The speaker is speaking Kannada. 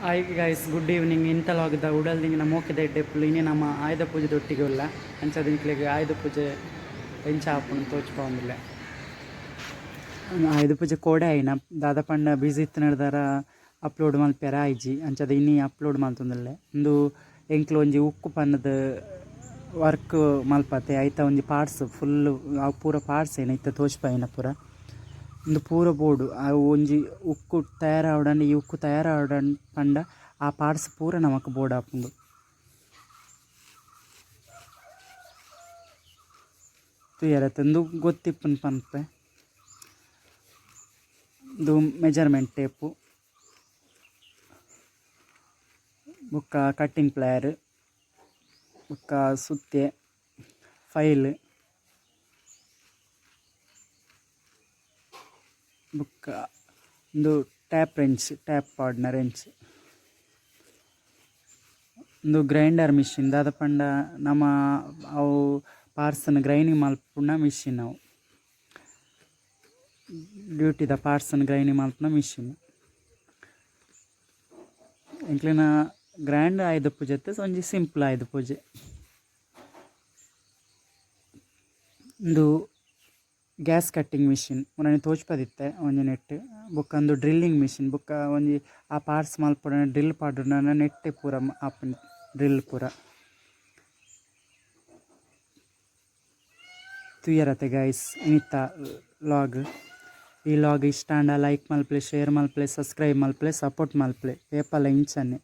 Hi guys, good evening. ಇಂತಲಾಗದ ಉಡಲ್ದಿಂಗಿನ ಮೋಕೆದ ಎಡ್ಡೆಪ್ಪುಲು ಇನಿ ನಮ್ಮ ಆಯುಧ ಪೂಜೆ ಒಟ್ಟಿಗೆ ಉಲ್ಲ ಅಂಚದಿನ್ಕ್ಲೆಗ್ ಆಯುಧ ಪೂಜೆ ಎಂಚ ಆಪುಂಡು ತೋಚ್ಪೋಂದಿಲ್ಲ. ಆಯುಧ ಪೂಜೆ ಕೋಡೆ ಆಯ್ನ ದಾದ ಪಂಡ ಬಿಸಿ ಇತ್ತು ನಡೆದಾರ ಅಪ್ಲೋಡ್ ಮಲ್ಪ್ಯಾರ ಆಯ್ಜಿ ಅಂಚದ ಇನ್ನಿ ಅಪ್ಲೋಡ್ ಮಲ್ತೊಂದುಲ್ಲೆ ಇಂದು ಎಂಕ್ಲು ಒಂಜಿ ಉಕ್ಕು ಪನ್ನದ ವರ್ಕ್ ಮಲ್ಪತೆ ಐತ ಒಂಜಿ ಪಾರ್ಟ್ಸ್ ಫುಲ್ ಅವು ಪೂರ ಪಾರ್ಟ್ಸ್ ಏನ ಇತ್ತ ತೋಚ್ಪಾಯಿನ ಪೂರ ಒಂದು ಪೂರ ಬೋರ್ಡು ಅವು ಒಂಜಿ ಉಕ್ಕು ತಯಾರಾವಡಂಡು ಈ ಉಕ್ಕು ತಯಾರಾವಡಂಡು ಪಂಡ ಆ ಪಾರ್ಟ್ಸ್ ಪೂರ ನಮಕ್ ಬೋರ್ಡ್ ಆಪುಂಡು. ತುಯರತ್ತೆ ಇಂದು ಗೊತ್ತಿಪ್ಪುನು ಪನ್ಪೆ ಇದು ಮೆಜರ್ಮೆಂಟ್ ಟೇಪು ಬೊಕ್ಕ ಕಟ್ಟಿಂಗ್ ಪ್ಲೇಯರ್ ಬೊಕ್ಕ ಸುತ್ತೆ ಫೈಲ್ ಬೊಕ್ಕ ಒಂದು ಟ್ಯಾಪ್ ಪಾಡ್ನ ರೆಂಚ್ ಒಂದು ಗ್ರೈಂಡರ್ ಮಿಷಿನ್ ದಾದ ಪಂಡ ನಮ್ಮ ಅವು ಪಾರ್ಟ್ಸನ್ನು ಗ್ರೈಂಡಿಂಗ್ ಮಲ್ಪುನ ಮಿಷಿನ್ ಅವು ಡ್ಯೂಟಿದ ಪಾರ್ಟ್ಸನ್ನು ಗ್ರೈಂಡಿಂಗ್ ಮಲ್ಪುನ ಮಿಷಿನ್ ಎಂಕ್ಲಿನ ಗ್ರ್ಯಾಂಡ್ ಆಯುಧ ಪೂಜೆ ಒಂಜಿ ಸಿಂಪಲ್ ಆಯುಧ ಪೂಜೆ. ಒಂದು ಗ್ಯಾಸ್ ಕಟ್ಟಿಂಗ್ ಮಿಷಿನ್ ಉನನಿ ತೋಚ್ಪದಿತ್ತೆ ಒಂಜಿ ನೆಟ್ ಬೊಕ್ಕ ಒಂದು ಡ್ರಿಲ್ಲಿಂಗ್ ಮಿಷಿನ್ ಬೊಕ್ಕ ಒಂಜಿ ಆ ಪಾರ್ಟ್ಸ್ ಮಲ್ಪುನ ಡ್ರಿಲ್ ಪಾಡುನ ನೆಟ್ಟೆ ಪೂರ ಆಪುಂಡು ಡ್ರಿಲ್ ಪೂರ ತುಯರತೆ ಗೈಸ್. ಇನಿತ್ತ ಲಾಗ್ ಈ ಲಾಗ್ ಇಷ್ಟ ಅಂಡ ಲೈಕ್ ಮಲ್ಪ್ಲೆ, ಶೇರ್ ಮಲ್ಪ್ಲೆ, ಸಬ್ಸ್ಕ್ರೈಬ್ ಮಲ್ಪ್ಲೆ, ಸಪೋರ್ಟ್ ಮಲ್ಪ್ಲೆ ಏಪಲ ಇಂಚನೆ.